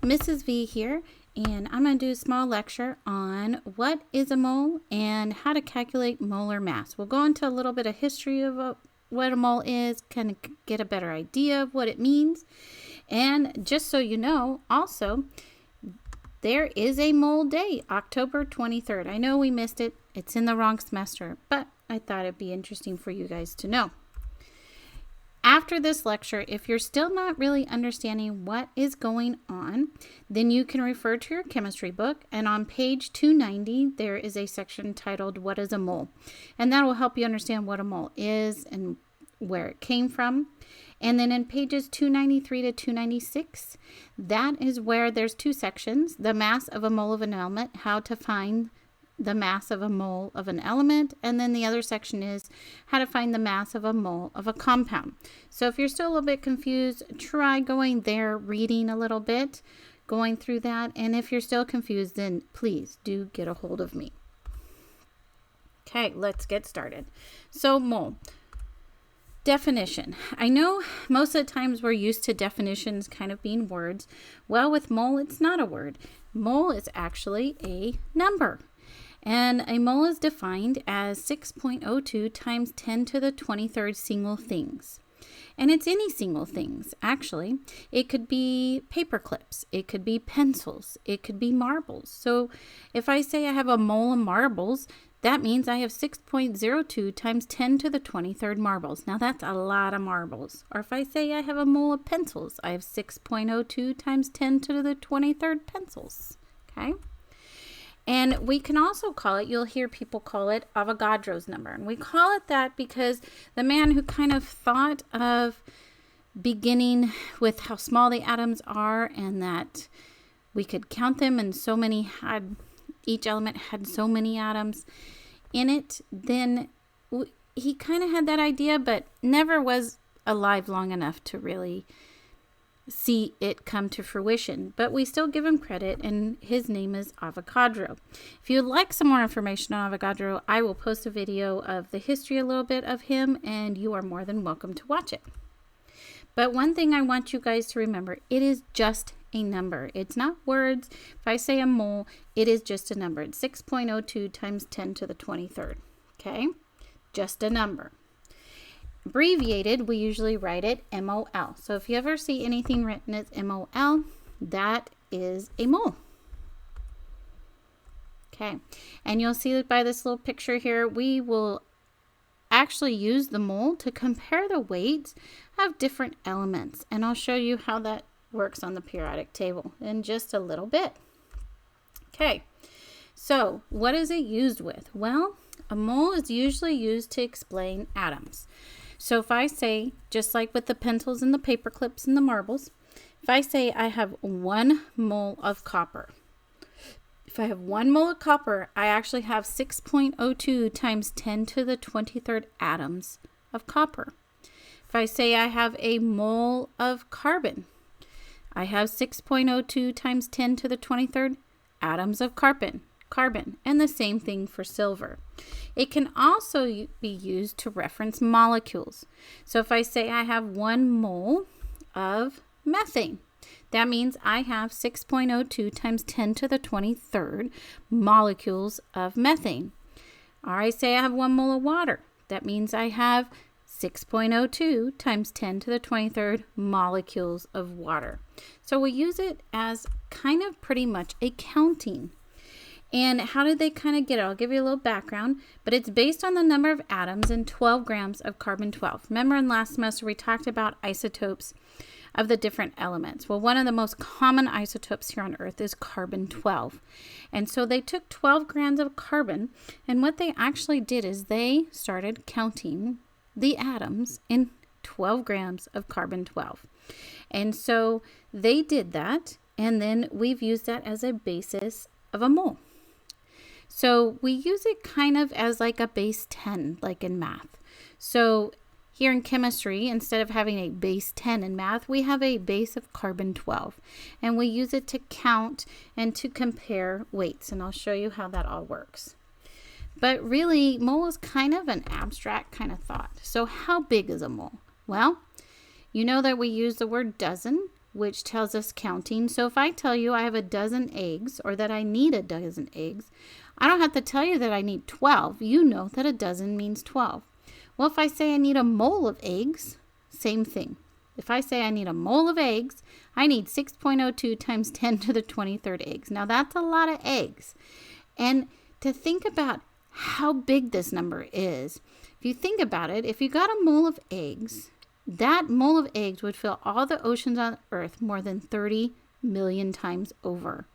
Mrs. V here, and I'm going to do a small lecture on what is a mole and how to calculate molar mass. We'll go into a little bit of history of what a mole is, kind of get a better idea of what it means. And just so you know, also, there is a mole day, October 23rd. I know we missed it. It's in the wrong semester, but I thought it'd be interesting for you guys to know. After this lecture, if you're still not really understanding what is going on, then you can refer to your chemistry book. And on page 290, there is a section titled, What is a Mole? And that will help you understand what a mole is and where it came from. And then in pages 293 to 296, that is where there's two sections, the mass of a mole of an element, how to find the mass of a mole of an element, and then the other section is how to find the mass of a mole of a compound. So if you're still a little bit confused, try going there, reading a little bit, going through that, and if you're still confused, then please do get a hold of me. Okay, let's get started. So mole. Definition. I know most of the times we're used to definitions kind of being words. Well, with mole, it's not a word. Mole is actually a number. And a mole is defined as 6.02 times 10 to the 23rd single things. And it's any single things, actually. It could be paper clips. It could be pencils. It could be marbles. So if I say I have a mole of marbles, that means I have 6.02 times 10 to the 23rd marbles. Now that's a lot of marbles. Or if I say I have a mole of pencils, I have 6.02 times 10 to the 23rd pencils. Okay? And we can also call it, you'll hear people call it Avogadro's number. And we call it that because the man who kind of thought of beginning with how small the atoms are and that we could count them and so many had, each element had so many atoms in it, then he kind of had that idea, but never was alive long enough to really see it come to fruition, but we still give him credit, and his name is Avogadro. If you'd like some more information on Avogadro, I will post a video of the history a little bit of him, and you are more than welcome to watch it. But one thing I want you guys to remember, it is just a number. It's not words. If I say a mole, it is just a number. It's 6.02 times 10 to the 23rd. Okay? Just a number. Abbreviated, we usually write it MOL. So if you ever see anything written as MOL, that is a mole. Okay, and you'll see that by this little picture here, we will actually use the mole to compare the weights of different elements. And I'll show you how that works on the periodic table in just a little bit. Okay, so what is it used with? Well, a mole is usually used to explain atoms. So if I say, just like with the pencils and the paper clips and the marbles, if I say I have 1 mole of copper, if I have 1 mole of copper, I actually have 6.02 times 10 to the 23rd atoms of copper. If I say I have a mole of carbon, I have 6.02 times 10 to the 23rd atoms of carbon, and the same thing for silver. It can also be used to reference molecules. So if I say I have 1 mole of methane, that means I have 6.02 times 10 to the 23rd molecules of methane. Or I say I have 1 mole of water, that means I have 6.02 times 10 to the 23rd molecules of water. So we use it as kind of pretty much a counting. And how did they kind of get it? I'll give you a little background, but it's based on the number of atoms in 12 grams of carbon-12. Remember in last semester we talked about isotopes of the different elements. Well, one of the most common isotopes here on Earth is carbon-12. And so they took 12 grams of carbon, and what they actually did is they started counting the atoms in 12 grams of carbon-12. And so they did that, and then we've used that as a basis of a mole. So we use it kind of as like a base 10, like in math. So here in chemistry, instead of having a base 10 in math, we have a base of carbon-12. And we use it to count and to compare weights. And I'll show you how that all works. But really, mole is kind of an abstract kind of thought. So how big is a mole? Well, you know that we use the word dozen which tells us counting. So if I tell you I have a dozen eggs, or that I need a dozen eggs, I don't have to tell you that I need 12. You know that a dozen means 12. Well, if I say I need a mole of eggs, same thing. If I say I need a mole of eggs, I need 6.02 times 10 to the 23rd eggs. Now that's a lot of eggs. And to think about how big this number is, if you think about it, if you got a mole of eggs, that mole of eggs would fill all the oceans on Earth more than 30 million times over.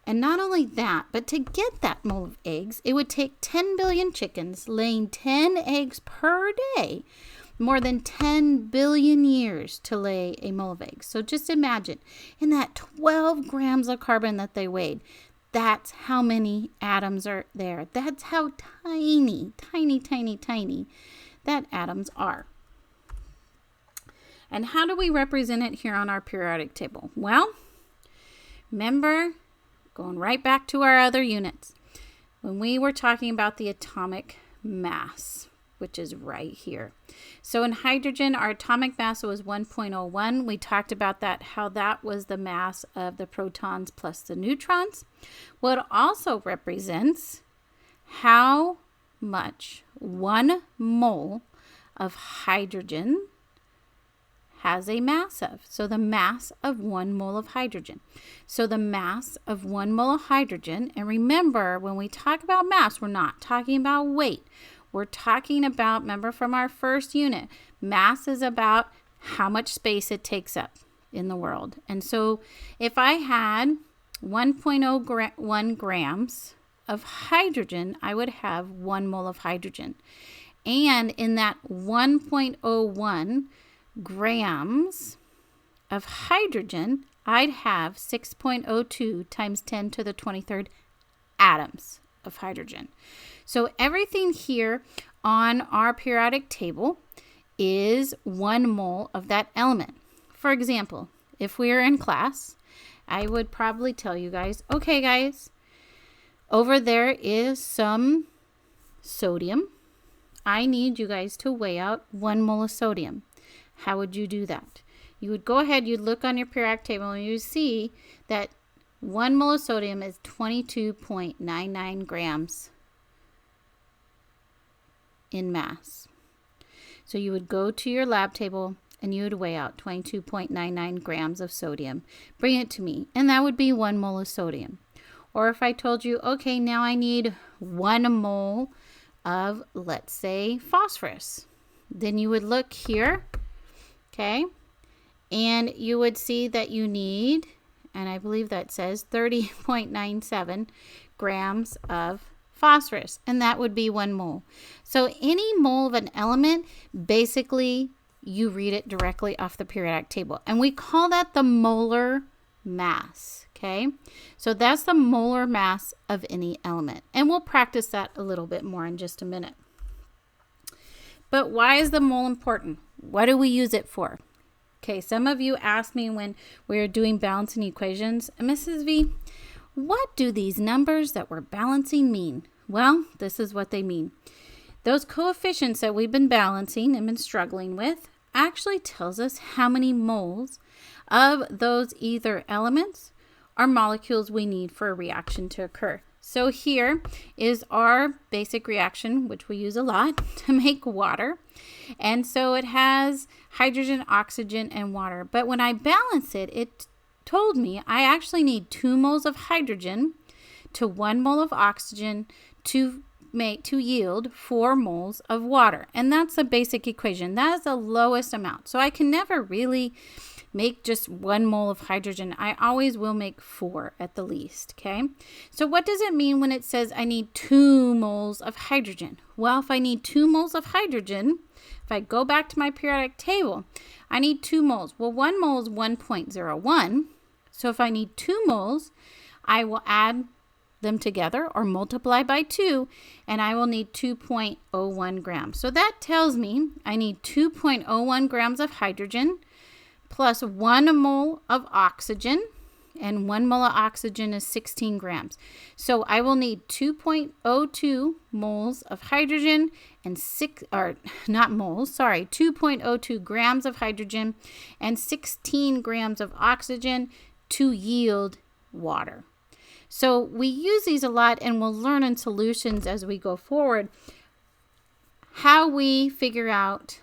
And not only that, but to get that mole of eggs, it would take 10 billion chickens laying 10 eggs per day, more than 10 billion years to lay a mole of eggs. So just imagine, in that 12 grams of carbon that they weighed, that's how many atoms are there. That's how tiny, tiny, tiny, tiny that atoms are. And how do we represent it here on our periodic table? Well, remember, going right back to our other units, when we were talking about the atomic mass, which is right here. So in hydrogen, our atomic mass was 1.01. We talked about that, how that was the mass of the protons plus the neutrons. Well, it also represents how much 1 mole of hydrogen has a mass of. So the mass of 1 mole of hydrogen. So the mass of 1 mole of hydrogen, and remember, when we talk about mass, we're not talking about weight. We're talking about, remember from our first unit, mass is about how much space it takes up in the world. And so if I had 1.01 grams of hydrogen, I would have 1 mole of hydrogen. And in that 1.01 grams of hydrogen, I'd have 6.02 times 10 to the 23rd atoms of hydrogen. So everything here on our periodic table is 1 mole of that element. For example, if we are in class, I would probably tell you guys, okay guys, over there is some sodium. I need you guys to weigh out 1 mole of sodium. How would you do that? You would go ahead, you'd look on your periodic table, and you see that 1 mole of sodium is 22.99 grams in mass. So you would go to your lab table and you would weigh out 22.99 grams of sodium. Bring it to me, and that would be 1 mole of sodium. Or if I told you, okay, now I need 1 mole of, let's say, phosphorus, then you would look here, okay, and you would see that you need, and I believe that says 30.97 grams of phosphorus, and that would be 1 mole. So any mole of an element, basically you read it directly off the periodic table, and we call that the molar mass. Okay, so that's the molar mass of any element, and we'll practice that a little bit more in just a minute. But why is the mole important? What do we use it for? Okay, some of you asked me when we were doing balancing equations, Mrs. V, what do these numbers that we're balancing mean? Well, this is what they mean. Those coefficients that we've been balancing and been struggling with actually tells us how many moles of those either elements or molecules we need for a reaction to occur. So here is our basic reaction, which we use a lot to make water. And so it has hydrogen, oxygen, and water. But when I balance it, it told me I actually need 2 moles of hydrogen to 1 mole of oxygen to yield 4 moles of water. And that's a basic equation. That is the lowest amount. So I can never really make just 1 mole of hydrogen. I always will make 4 at the least, okay? So what does it mean when it says I need 2 moles of hydrogen? Well, if I need 2 moles of hydrogen, if I go back to my periodic table, I need 2 moles. Well, 1 mole is 1.01. So if I need 2 moles, I will add them together or multiply by 2, and I will need 2.01 grams. So that tells me I need 2.01 grams of hydrogen plus 1 mole of oxygen, and 1 mole of oxygen is 16 grams. So I will need 2.02 moles of hydrogen and 2.02 grams of hydrogen and 16 grams of oxygen to yield water. So we use these a lot, and we'll learn in solutions as we go forward how we figure out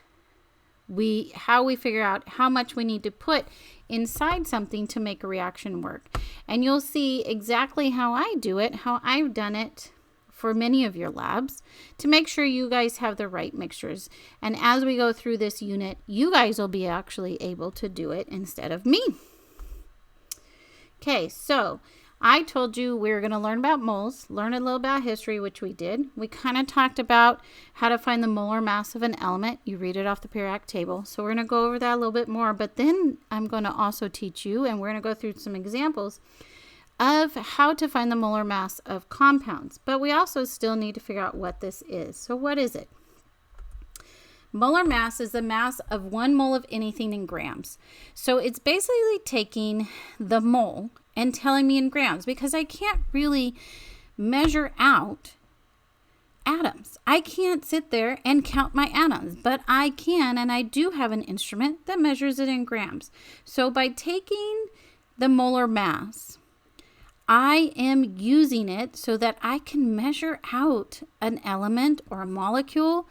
how much we need to put inside something to make a reaction work. And you'll see exactly how I do it, how I've done it for many of your labs to make sure you guys have the right mixtures. And as we go through this unit, you guys will be actually able to do it instead of me. Okay, so I told you we were going to learn about moles, learn a little about history, which we did. We kind of talked about how to find the molar mass of an element. You read it off the periodic table. So we're going to go over that a little bit more, but then I'm going to also teach you, and we're going to go through some examples of how to find the molar mass of compounds. But we also still need to figure out what this is. So what is it? Molar mass is the mass of 1 mole of anything in grams. So it's basically taking the mole and telling me in grams, because I can't really measure out atoms. I can't sit there and count my atoms, but I can, and I do have an instrument that measures it in grams. So by taking the molar mass, I am using it so that I can measure out an element or a molecule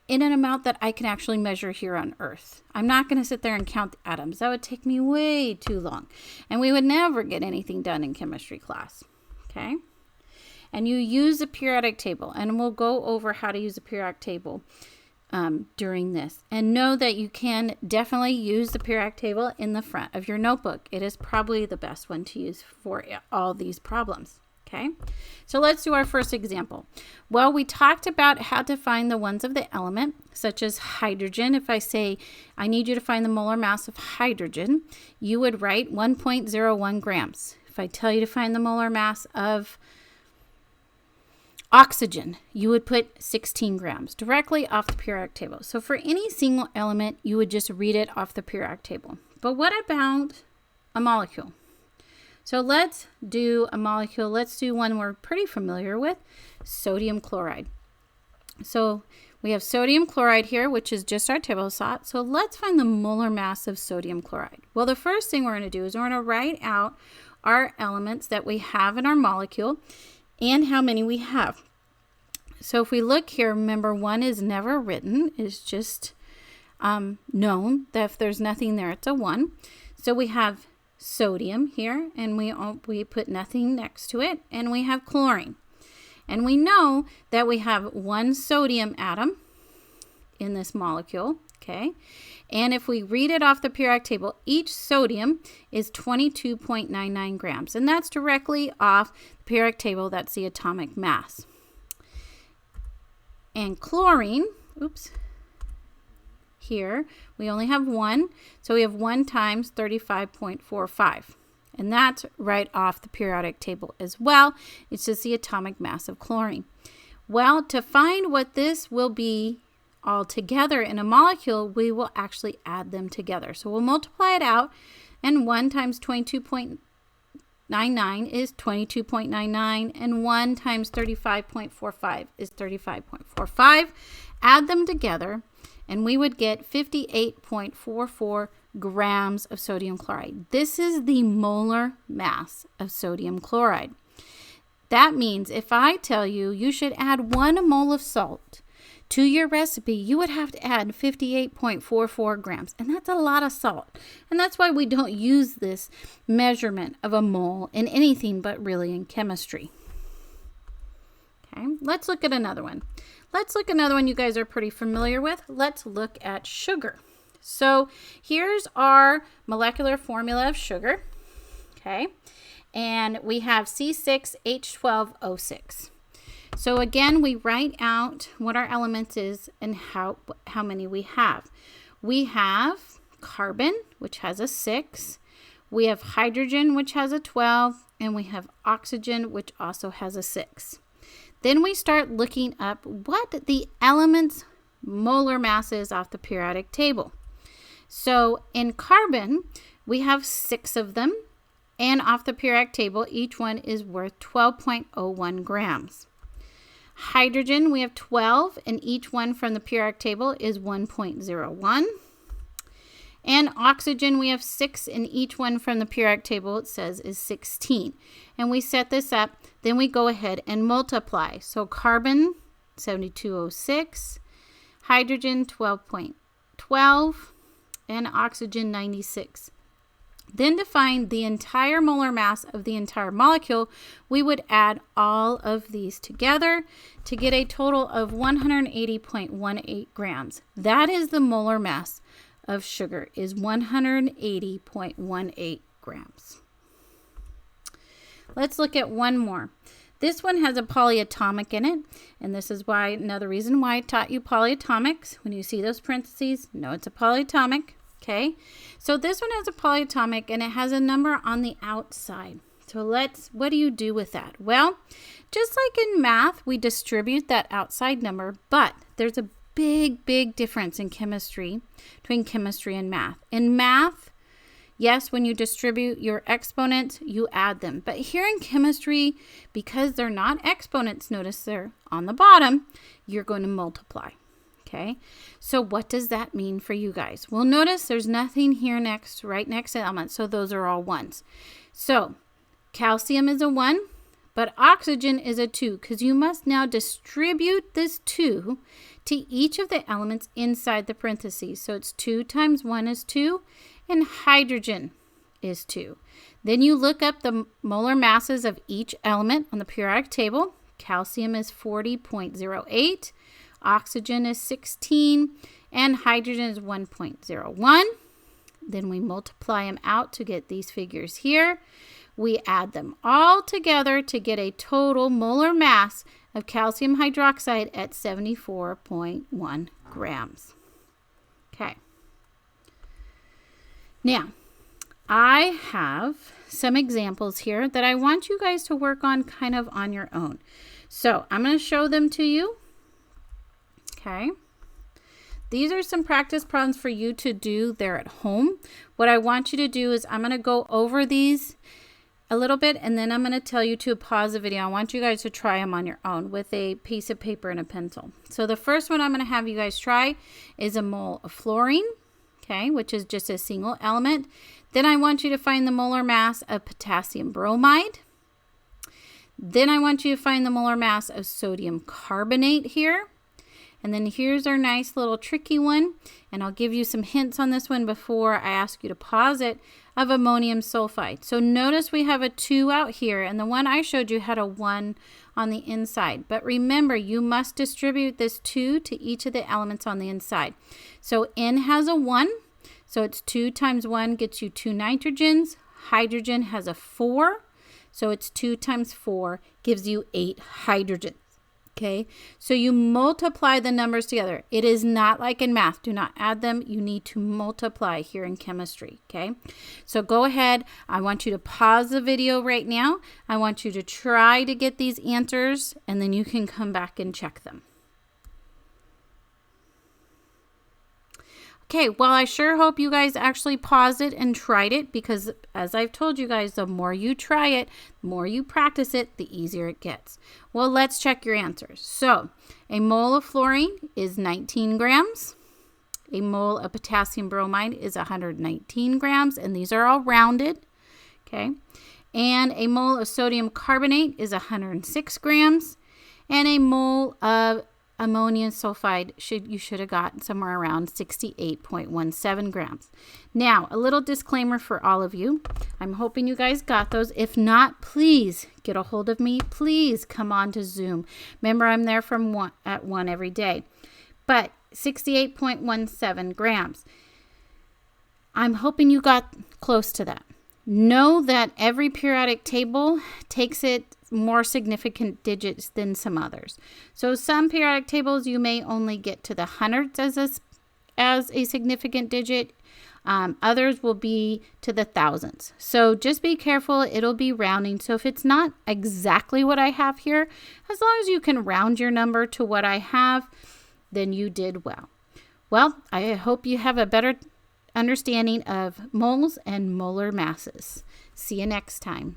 in an amount that I can actually measure here on Earth. I'm not going to sit there and count the atoms. That would take me way too long, and we would never get anything done in chemistry class. Okay? And you use a periodic table, and we'll go over how to use a periodic table during this. And know that you can definitely use the periodic table in the front of your notebook. It is probably the best one to use for all these problems. Okay, so let's do our first example. Well, we talked about how to find the ones of the element, such as hydrogen. If I say, I need you to find the molar mass of hydrogen, you would write 1.01 grams. If I tell you to find the molar mass of oxygen, you would put 16 grams directly off the periodic table. So for any single element, you would just read it off the periodic table. But what about a molecule? So let's do a molecule. Let's do one we're pretty familiar with, sodium chloride. So we have sodium chloride here, which is just our table salt. So let's find the molar mass of sodium chloride. Well, the first thing we're going to do is we're going to write out our elements that we have in our molecule and how many we have. So if we look here, remember 1 is never written. It's just known that if there's nothing there, it's a 1. So we have sodium here, and we put nothing next to it, and we have chlorine. And we know that we have 1 sodium atom in this molecule, okay? And if we read it off the periodic table, each sodium is 22.99 grams, and that's directly off the periodic table. That's the atomic mass. And chlorine, here we only have 1, so we have 1 times 35.45, and that's right off the periodic table as well. It's just the atomic mass of chlorine. Well, to find what this will be all together in a molecule, we will actually add them together. So we'll multiply it out, and 1 times 22.99 is 22.99, and 1 times 35.45 is 35.45. Add them together, and we would get 58.44 grams of sodium chloride. This is the molar mass of sodium chloride. That means if I tell you you should add 1 mole of salt to your recipe, you would have to add 58.44 grams. And that's a lot of salt. And that's why we don't use this measurement of a mole in anything but really in chemistry. Okay, let's look at another one. You guys are pretty familiar with. Let's look at sugar. So here's our molecular formula of sugar. Okay, and we have C6H12O6. So again, we write out what our elements is and how many we have. We have carbon, which has a 6. We have hydrogen, which has a 12. And we have oxygen, which also has a 6. Then we start looking up what the element's molar mass is off the periodic table. So in carbon, we have 6 of them. and off the periodic table, each one is worth 12.01 grams. Hydrogen, we have 12, and each one from the periodic table is 1.01. And oxygen, we have 6, and each one from the periodic table, it says, is 16. And we set this up, then we go ahead and multiply. So carbon, 7206, hydrogen, 12.12, and oxygen, 96. Then to find the entire molar mass of the entire molecule, we would add all of these together to get a total of 180.18 grams. That is the molar mass of sugar, is 180.18 grams. Let's look at one more. This one has a polyatomic in it, and this is why another reason why I taught you polyatomics. When you see those parentheses, know it's a polyatomic. Okay, so this one has a polyatomic and it has a number on the outside. So what do you do with that? Well, just like in math, we distribute that outside number, but there's a big difference in chemistry between chemistry and math. In math, yes, when you distribute your exponents, you add them. But here in chemistry, because they're not exponents, notice they're on the bottom, you're going to multiply. Okay, so what does that mean for you guys? Well, notice there's nothing here right next to the element, so those are all ones. So calcium is a 1, but oxygen is a 2, because you must now distribute this 2 to each of the elements inside the parentheses. So it's 2 times 1 is 2, and hydrogen is 2. Then you look up the molar masses of each element on the periodic table. Calcium is 40.08. Oxygen is 16, and hydrogen is 1.01. Then we multiply them out to get these figures here. We add them all together to get a total molar mass of calcium hydroxide at 74.1 grams. Okay. Now, I have some examples here that I want you guys to work on kind of on your own. So I'm going to show them to you. Okay, these are some practice problems for you to do there at home. What I want you to do is I'm going to go over these a little bit, and then I'm going to tell you to pause the video. I want you guys to try them on your own with a piece of paper and a pencil. So the first one I'm going to have you guys try is a mole of fluorine, okay, which is just a single element. Then I want you to find the molar mass of potassium bromide. Then I want you to find the molar mass of sodium carbonate here. And then here's our nice little tricky one, and I'll give you some hints on this one before I ask you to pause it, of ammonium sulfide. So notice we have a 2 out here, and the one I showed you had a 1 on the inside. But remember, you must distribute this 2 to each of the elements on the inside. So N has a 1, so it's 2 times 1 gets you 2 nitrogens. Hydrogen has a 4, so it's 2 times 4 gives you 8 hydrogens. Okay, so you multiply the numbers together. It is not like in math. Do not add them. You need to multiply here in chemistry. Okay, so go ahead. I want you to pause the video right now. I want you to try to get these answers, and then you can come back and check them. Okay, well, I sure hope you guys actually paused it and tried it, because as I've told you guys, the more you try it, the more you practice it, the easier it gets. Well, let's check your answers. So a mole of fluorine is 19 grams. A mole of potassium bromide is 119 grams, and these are all rounded. Okay, and a mole of sodium carbonate is 106 grams, and a mole of ammonium sulfide you should have gotten somewhere around 68.17 grams. Now, a little disclaimer for all of you. I'm hoping you guys got those. If not, please get a hold of me. Please come on to Zoom. Remember, I'm there from at 1 every day. But 68.17 grams. I'm hoping you got close to that. Know that every periodic table takes it more significant digits than some others. So some periodic tables you may only get to the hundreds as a significant digit. Others will be to the thousands. So just be careful. It'll be rounding. So if it's not exactly what I have here, as long as you can round your number to what I have, then you did well. Well, I hope you have a better understanding of moles and molar masses. See you next time.